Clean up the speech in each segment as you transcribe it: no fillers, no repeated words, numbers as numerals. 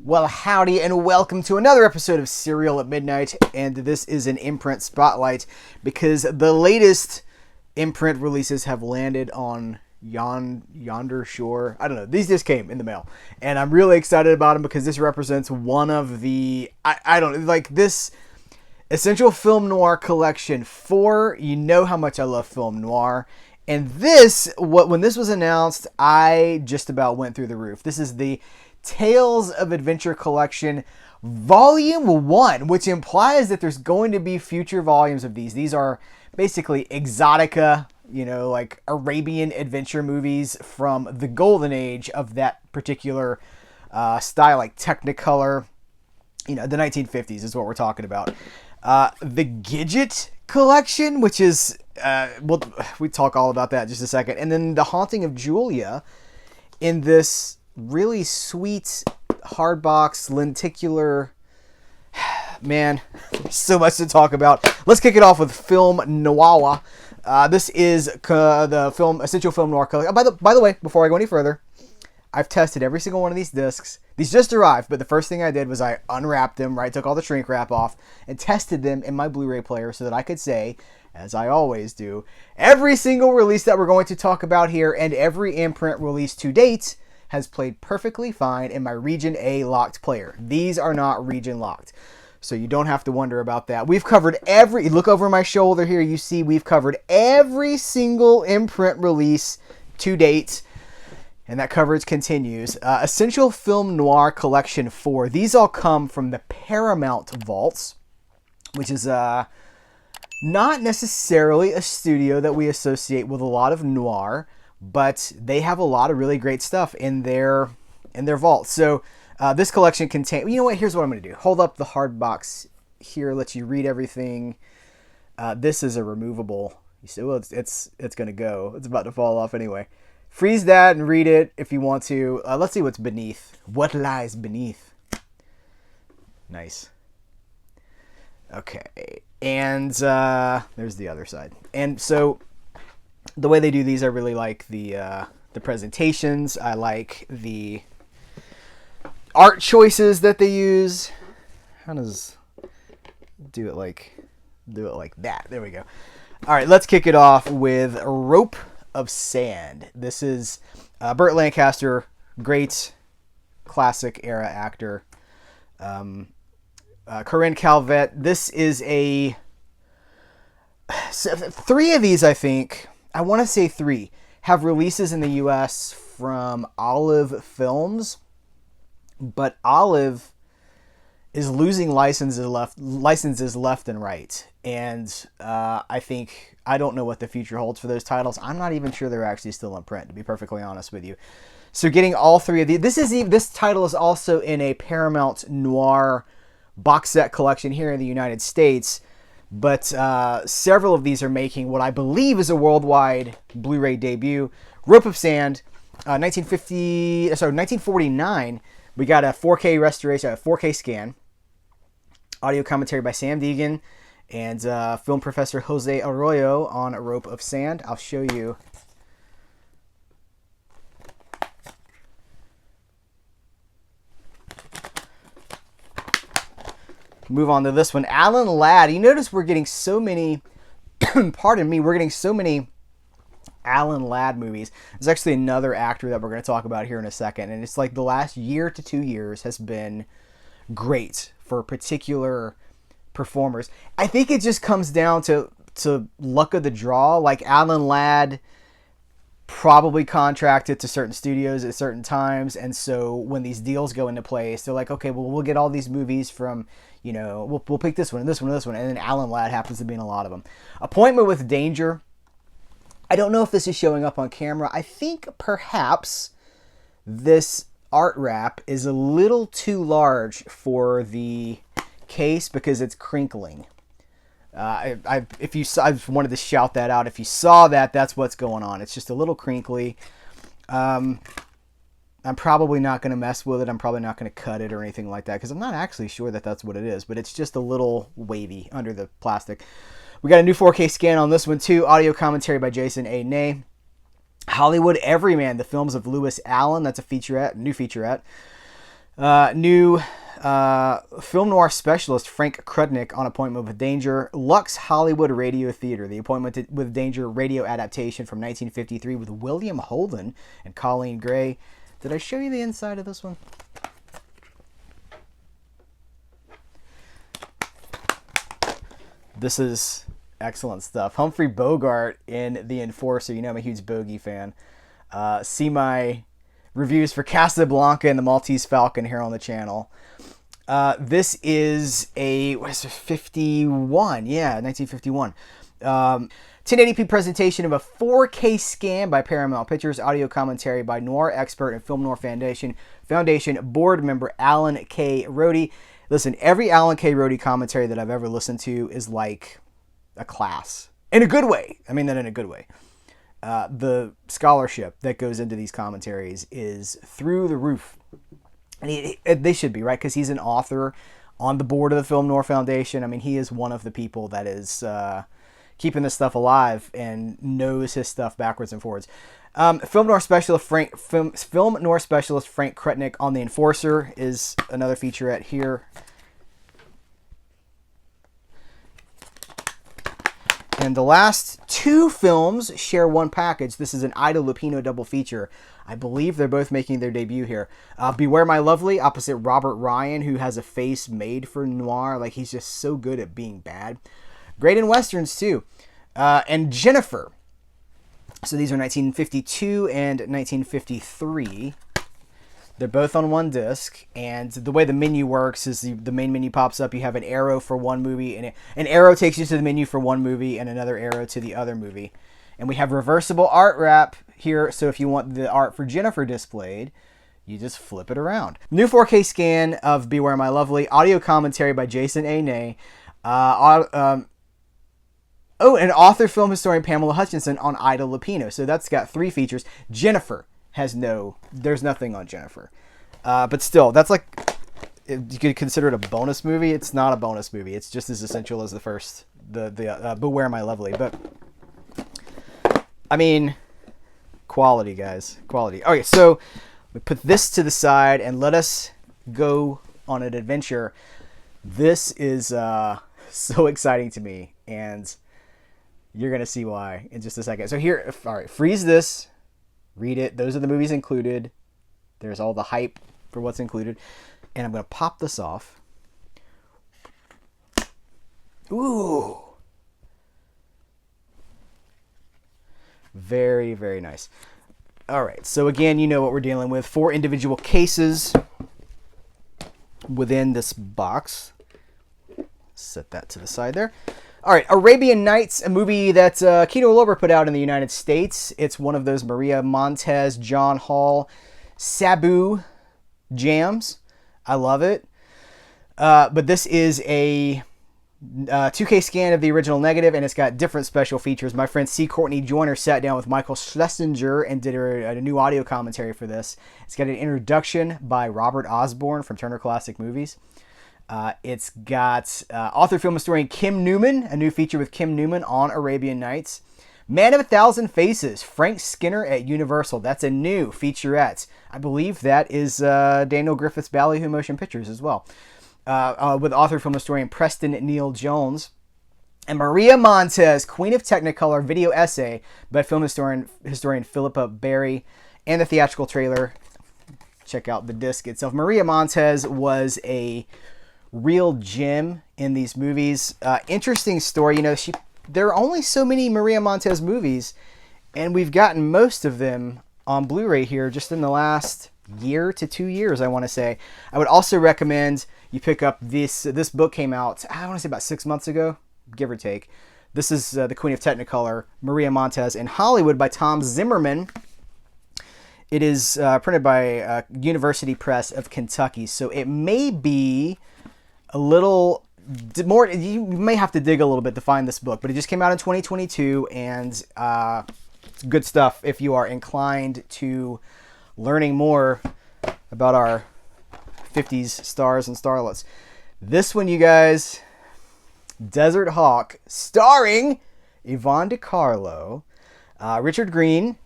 Well, howdy, and welcome to another episode of Cereal at Midnight, and this is an Imprint Spotlight, because the latest Imprint releases have landed on yonder shore. I don't know, these just came in the mail, and I'm really excited about them because this represents one of the, this Essential Film Noir Collection 4. You know how much I love film noir. And when this was announced, I just about went through the roof. This is the Tales of Adventure Collection Volume 1, which implies that there's going to be future volumes of these. These are basically exotica, like Arabian adventure movies from the golden age of that particular style, like Technicolor. The 1950s is what we're talking about. The Gidget collection, which is, we talk all about that in just a second. And then The Haunting of Julia in this really sweet hardbox lenticular. Man, there's so much to talk about. Let's kick it off with Film Noir. This is the Essential Film Noir collection. By the way, before I go any further, I've tested every single one of these discs. These just arrived, but the first thing I did was I unwrapped them, took all the shrink wrap off, and tested them in my Blu-ray player so that I could say, as I always do, every single release that we're going to talk about here and every Imprint release to date has played perfectly fine in my Region A locked player. These are not region locked, so you don't have to wonder about that. We've covered look over my shoulder here, you see we've covered every single Imprint release to date. And that coverage continues. Essential Film Noir Collection 4. These all come from the Paramount Vaults, which is not necessarily a studio that we associate with a lot of noir, but they have a lot of really great stuff in their vault. So this collection contains... You know what? Here's what I'm going to do. Hold up the hard box here. Let you read everything. This is a removable... You see, well, it's going to go. It's about to fall off anyway. Freeze that and read it if you want to. Let's see what's beneath. What lies beneath? Nice. Okay. And there's the other side. And so the way they do these, I really like the presentations. I like the art choices that they use. How does do it like that? There we go. All right, let's kick it off with Rope of Sand. This is Burt Lancaster, great classic era actor. Corinne Calvet. This is three of these, I think. I want to say three have releases in the U.S. from Olive Films, but Olive is losing licenses left and right. And I don't know what the future holds for those titles. I'm not even sure they're actually still in print, to be perfectly honest with you. So getting all three of these, this title is also in a Paramount Noir box set collection here in the United States, but several of these are making what I believe is a worldwide Blu-ray debut. Rope of Sand, 1949. We got a 4K restoration, a 4K scan. Audio commentary by Sam Deegan and film professor Jose Arroyo on A Rope of Sand. I'll show you. Move on to this one. Alan Ladd. You notice we're getting so many, pardon me, we're getting so many Alan Ladd movies. There's actually another actor that we're going to talk about here in a second. And it's like the last year to 2 years has been great for particular performers. I think it just comes down to luck of the draw. Like Alan Ladd probably contracted to certain studios at certain times, and so when these deals go into place, they're like, okay, well, we'll get all these movies from, we'll pick this one and this one and this one, and then Alan Ladd happens to be in a lot of them. Appointment with Danger. I don't know if this is showing up on camera. I think perhaps this art wrap is a little too large for the case because it's crinkling. I wanted to shout that out. If you saw that, that's what's going on. It's just a little crinkly. I'm probably not going to mess with it. I'm probably not going to cut it or anything like that because I'm not actually sure that that's what it is, but it's just a little wavy under the plastic. We got a new 4K scan on this one too. Audio commentary by Jason A. Ney. Hollywood Everyman, the films of Lewis Allen. That's a featurette, new featurette. New film noir specialist Frank Krutnick on Appointment with Danger. Lux Hollywood Radio Theater, The Appointment with Danger radio adaptation from 1953 with William Holden and Colleen Gray. Did I show you the inside of this one? This is excellent stuff. Humphrey Bogart in The Enforcer. You know I'm a huge Bogey fan. See my reviews for Casablanca and The Maltese Falcon here on the channel. This is a, what is it, 51? Yeah, 1951. 1080p presentation of a 4K scan by Paramount Pictures. Audio commentary by noir expert and Film Noir Foundation board member Alan K. Rohde. Listen, every Alan K. Rohde commentary that I've ever listened to is like a class. In a good way. I mean that in a good way. The scholarship that goes into these commentaries is through the roof. And they should be, right? Because he's an author on the board of the Film Noir Foundation. I mean, he is one of the people that is keeping this stuff alive and knows his stuff backwards and forwards. Film noir specialist Frank Krutnick on The Enforcer is another featurette here. And the last two films share one package. This is an Ida Lupino double feature. I believe they're both making their debut here. Beware My Lovely, opposite Robert Ryan, who has a face made for noir. Like, he's just so good at being bad. Great in westerns, too. And Jennifer. So these are 1952 and 1953. They're both on one disc, and the way the menu works is the main menu pops up. You have an arrow for one movie, and an arrow takes you to the menu for one movie, and another arrow to the other movie. And we have reversible art wrap here, so if you want the art for Jennifer displayed, you just flip it around. New 4K scan of Beware My Lovely. Audio commentary by Jason A. Ney. And author, film historian Pamela Hutchinson on Ida Lupino. So that's got three features. Jennifer there's nothing on Jennifer. But still, that's like, you could consider it a bonus movie. It's not a bonus movie. It's just as essential as the first, the Beware My Lovely. But, I mean, quality, guys. Quality. Okay, so we put this to the side and let us go on an adventure. This is so exciting to me, and you're going to see why in just a second. So here, all right, freeze this. Read it. Those are the movies included. There's all the hype for what's included. And I'm going to pop this off. Ooh. Very, very nice. All right. So again, you know what we're dealing with. 4 individual cases within this box. Set that to the side there. All right, Arabian Nights, a movie that Kino Lorber put out in the United States. It's one of those Maria Montez, John Hall, Sabu jams. I love it. But this is a 2K scan of the original negative, and it's got different special features. My friend C. Courtney Joyner sat down with Michael Schlesinger and did a new audio commentary for this. It's got an introduction by Robert Osborne from Turner Classic Movies. It's got author film historian Kim Newman, a new feature with Kim Newman on Arabian Nights. Man of a Thousand Faces, Frank Skinner at Universal. That's a new featurette. I believe that is Daniel Griffith's Ballyhoo Motion Pictures as well. With author film historian Preston Neal Jones. And Maria Montez, Queen of Technicolor video essay by film historian Philippa Berry. And the theatrical trailer. Check out the disc itself. Maria Montez was a real gem in these movies. Interesting story. You know, there are only so many Maria Montez movies, and we've gotten most of them on Blu-ray here just in the last year to 2 years, I want to say. I would also recommend you pick up this book. Came out, I want to say about 6 months ago, give or take. This is The Queen of Technicolor, Maria Montez in Hollywood by Tom Zimmerman. It is printed by University Press of Kentucky, so it may be a little more, you may have to dig a little bit to find this book, but it just came out in 2022, and it's good stuff if you are inclined to learning more about our 50s stars and starlets. This one, you guys, Desert Hawk, starring Yvonne DiCarlo, Richard Green,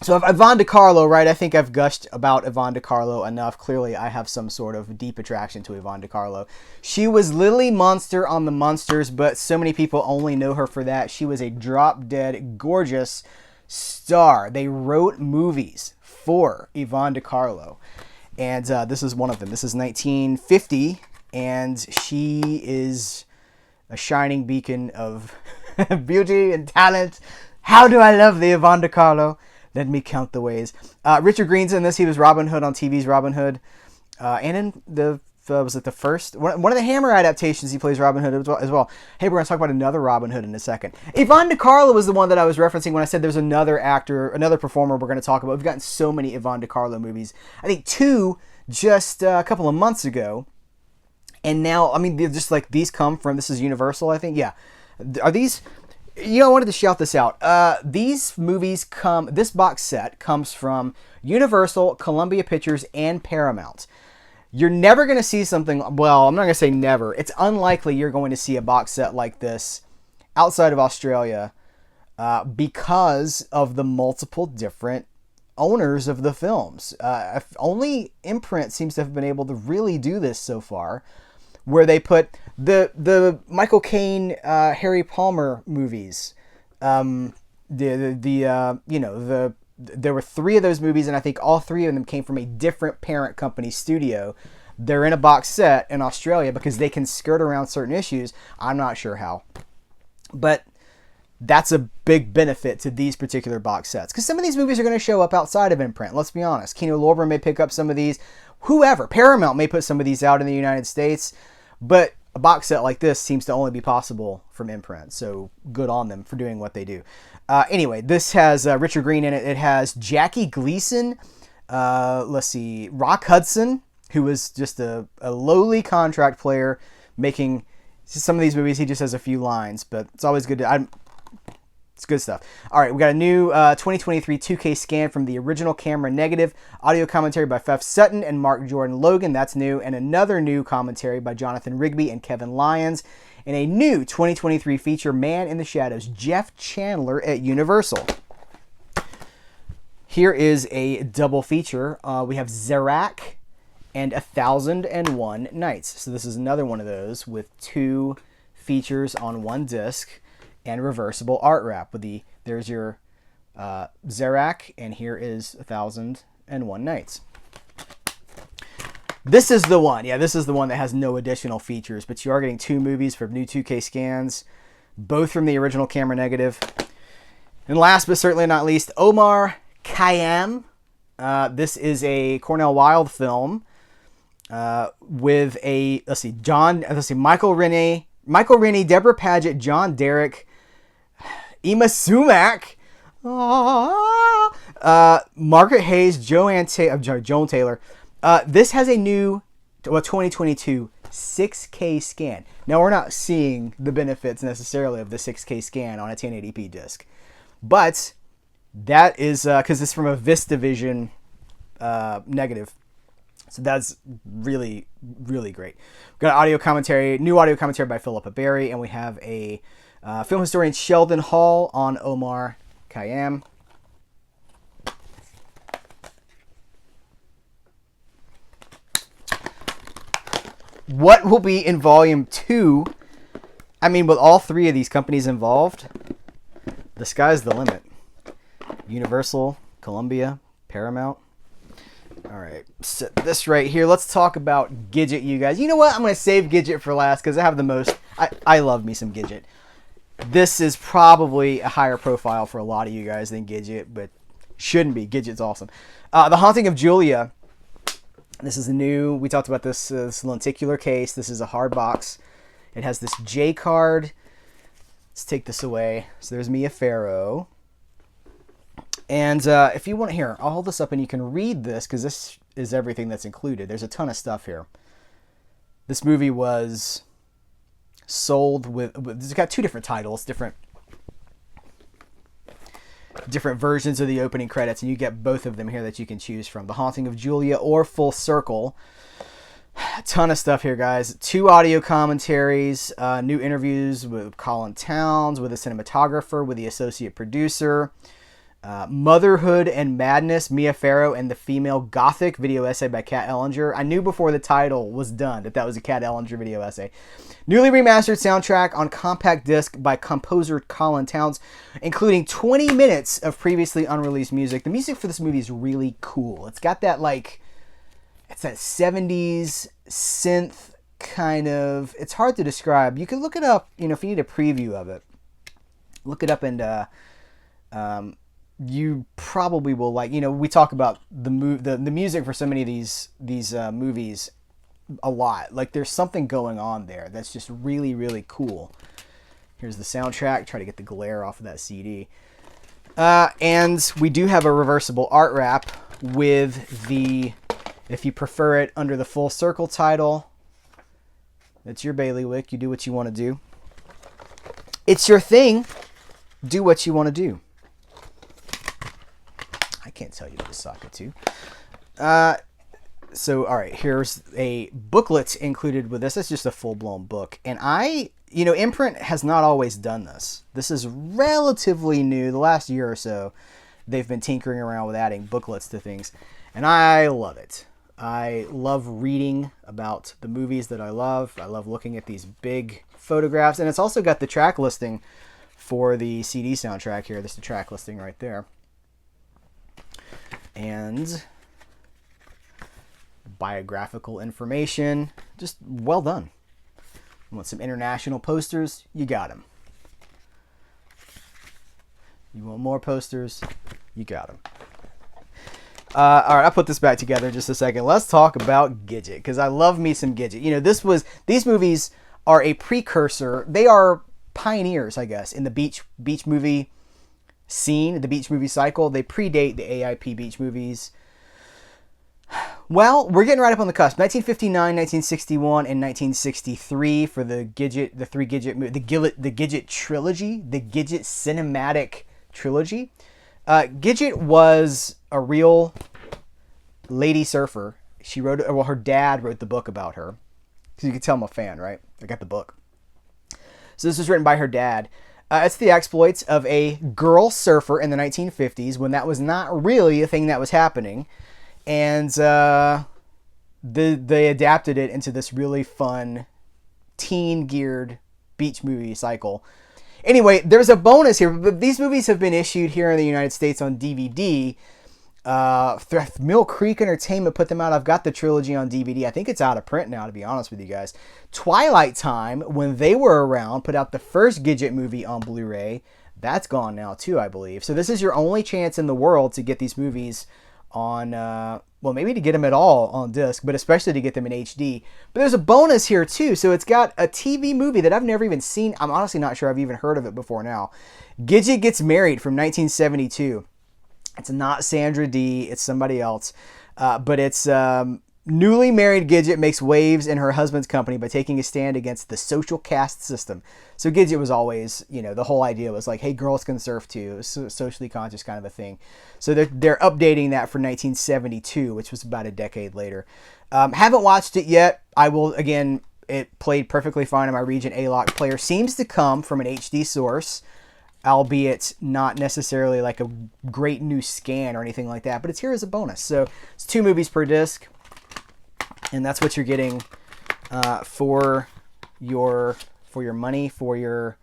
So Yvonne DiCarlo, right? I think I've gushed about Yvonne DiCarlo enough. Clearly, I have some sort of deep attraction to Yvonne DiCarlo. She was Lily Munster on The Munsters, but so many people only know her for that. She was a drop-dead gorgeous star. They wrote movies for Yvonne DiCarlo, and this is one of them. This is 1950, and she is a shining beacon of beauty and talent. How do I love the Yvonne DiCarlo? Let me count the ways. Richard Green's in this. He was Robin Hood on TV's Robin Hood. And in the, was it the first? One of the Hammer adaptations, he plays Robin Hood as well. Hey, we're going to talk about another Robin Hood in a second. Yvonne DiCarlo was the one that I was referencing when I said there's another actor, another performer we're going to talk about. We've gotten so many Yvonne DiCarlo movies. I think 2 just a couple of months ago. And now, I mean, just like these come from, this is Universal, I think. Yeah. Are these... I wanted to shout this out. These movies this box set comes from Universal, Columbia Pictures, and Paramount. You're never going to see something, well, I'm not going to say never. It's unlikely you're going to see a box set like this outside of Australia because of the multiple different owners of the films. Only Imprint seems to have been able to really do this so far, where they put the Michael Caine, Harry Palmer movies. There were 3 of those movies, and I think all 3 of them came from a different parent company studio. They're in a box set in Australia because they can skirt around certain issues. I'm not sure how, but that's a big benefit to these particular box sets, because some of these movies are going to show up outside of Imprint. Let's be honest. Kino Lorber may pick up some of these. Whoever, Paramount may put some of these out in the United States, but a box set like this seems to only be possible from Imprint. So good on them for doing what they do. Anyway, this has Richard Green in it. It has Jackie Gleason. Let's see, Rock Hudson, who was just a lowly contract player making some of these movies. He just has a few lines, but it's always good to... It's good stuff. All right, we got a new 2023 2K scan from the original camera negative. Audio commentary by Pfeff Sutton and Mark Jordan Logan. That's new. And another new commentary by Jonathan Rigby and Kevin Lyons. And a new 2023 feature, Man in the Shadows, Jeff Chandler at Universal. Here is a double feature. We have Zerak and 1001 Nights. So this is another one of those with 2 features on one disc. And reversible art wrap with there's your Zerak, and here is 1001 Nights. This is the one. Yeah, this is the one that has no additional features, but you are getting 2 movies for new 2K scans, both from the original camera negative. And last but certainly not least, Omar Khayyam. This is a Cornell Wilde film with Michael Rennie, Deborah Paget, John Derek, Emma Sumac, Margaret Hayes, Joan Taylor. This has a new 2022 6K scan. Now, we're not seeing the benefits necessarily of the 6K scan on a 1080p disc, but that is because it's from a VistaVision negative. So that's really, really great. We've got new audio commentary by Philippa Berry, and we have a film historian Sheldon Hall on Omar Khayyam. What will be in Volume 2? I mean, with all 3 of these companies involved, the sky's the limit. Universal, Columbia, Paramount. All right, set this right here. Let's talk about Gidget, you guys. You know what? I'm going to save Gidget for last because I have the most. I love me some Gidget. This is probably a higher profile for a lot of you guys than Gidget, but shouldn't be. Gidget's awesome. The Haunting of Julia. This is the new. We talked about this lenticular case. This is a hard box. It has this J card. Let's take this away. So there's Mia Farrow. And if you want to hear, I'll hold this up and you can read this because this is everything that's included. There's a ton of stuff here. This movie was sold with it's got 2 different titles, different versions of the opening credits, and you get both of them here that you can choose from. The Haunting of Julia or Full Circle. A ton of stuff here, guys. 2 audio commentaries, new interviews with Colin Towns, with the cinematographer, with the associate producer. Motherhood and Madness, Mia Farrow and the Female Gothic, video essay by Kat Ellinger. I knew before the title was done that was a Kat Ellinger video essay. Newly remastered soundtrack on compact disc by composer Colin Towns, including 20 minutes of previously unreleased music. The music for this movie is really cool. It's got that it's that 70s synth kind of, it's hard to describe. You can look it up, if you need a preview of it. Look it up and you probably will like, we talk about the music for so many of these movies a lot. Like there's something going on there that's just really, really cool. Here's the soundtrack. Try to get the glare off of that CD. And we do have a reversible art wrap with the, if you prefer it, under the full circle title. It's your bailiwick. You do what you want to do. It's your thing. Do what you want to do. I can't tell you what to sock it to. So, all right, here's a booklet included with this. It's just a full-blown book. And Imprint has not always done this. This is relatively new. The last year or so, they've been tinkering around with adding booklets to things. And I love it. I love reading about the movies that I love. I love looking at these big photographs. And it's also got the track listing for the CD soundtrack here. There's the track listing right there. And biographical information. Just well done. You want some international posters? You got them. You want more posters? You got them. All right, I'll put this back together in just a second. Let's talk about Gidget, because I love me some Gidget. These movies are a precursor. They are pioneers, I guess, in the beach movie scene, the beach movie cycle. They predate the AIP beach movies. Well, we're getting right up on the cusp. 1959, 1961, and 1963 for the three Gidget movies, the Gidget trilogy, the Gidget cinematic trilogy. Gidget was a real lady surfer. She wrote, well, her dad wrote the book about her. So you can tell I'm a fan, right? I got the book. So this was written by her dad. It's the exploits of a girl surfer in the 1950s when that was not really a thing that was happening. And they adapted it into this really fun teen-geared beach movie cycle. Anyway, there's a bonus here. These movies have been issued here in the United States on DVD. Mill Creek Entertainment put them out. I've got the trilogy on DVD. I think it's out of print now, to be honest with you guys. Twilight Time, when they were around, put out the first Gidget movie on Blu-ray. That's gone now too, I believe. So this is your only chance in the world to get these movies on, well, maybe to get them at all on disc, but especially to get them in HD. But there's a bonus here too. So it's got a TV movie that I've never even seen. I'm honestly not sure I've even heard of it before now. Gidget Gets Married from 1972. It's not Sandra Dee. It's somebody else. But it's newly married Gidget makes waves in her husband's company by taking a stand against the social caste system. So Gidget was always, the whole idea was like, hey, girls can surf too. It was socially conscious kind of a thing. So they're updating that for 1972, which was about a decade later. Haven't watched it yet. I will, again, it played perfectly fine in my Region A-Lock player. Seems to come from an HD source, albeit not necessarily like a great new scan or anything like that, but it's here as a bonus. So it's 2 movies per disc, and that's what you're getting for your money, for your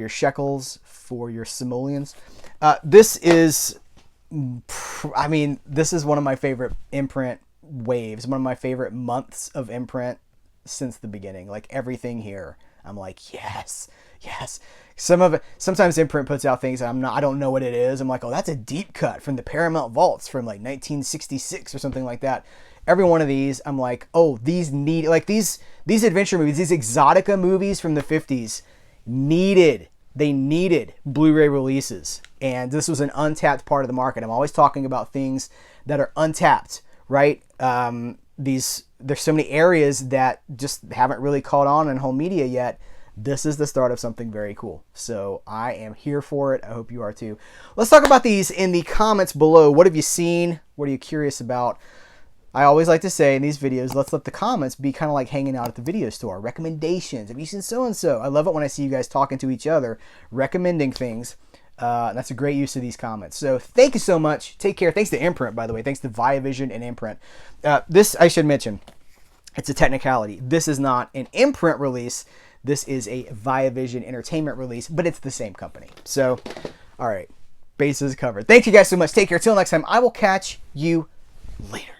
shekels, for your simoleons. This is one of my favorite Imprint waves, one of my favorite months of Imprint since the beginning. Like everything here, I'm like, yes. Sometimes Imprint puts out things and I don't know what it is. I'm like, oh, that's a deep cut from the Paramount Vaults from like 1966 or something like that. Every one of these, I'm like, oh, these adventure movies, these exotica movies from the 50s needed Blu-ray releases. And this was an untapped part of the market. I'm always talking about things that are untapped, right? There's so many areas that just haven't really caught on in home media yet. This is the start of something very cool. So I am here for it. I hope you are too. Let's talk about these in the comments below. What have you seen? What are you curious about? I always like to say in these videos, let's let the comments be kind of like hanging out at the video store. Recommendations. Have you seen so-and-so? I love it when I see you guys talking to each other, recommending things. That's a great use of these comments. So thank you so much. Take care. Thanks to Imprint, by the way. Thanks to Viavision and Imprint. This, I should mention, it's a technicality. This is not an Imprint release. This is a Viavision Entertainment release, but it's the same company. So, all right. Bases covered. Thank you guys so much. Take care. Till next time, I will catch you later.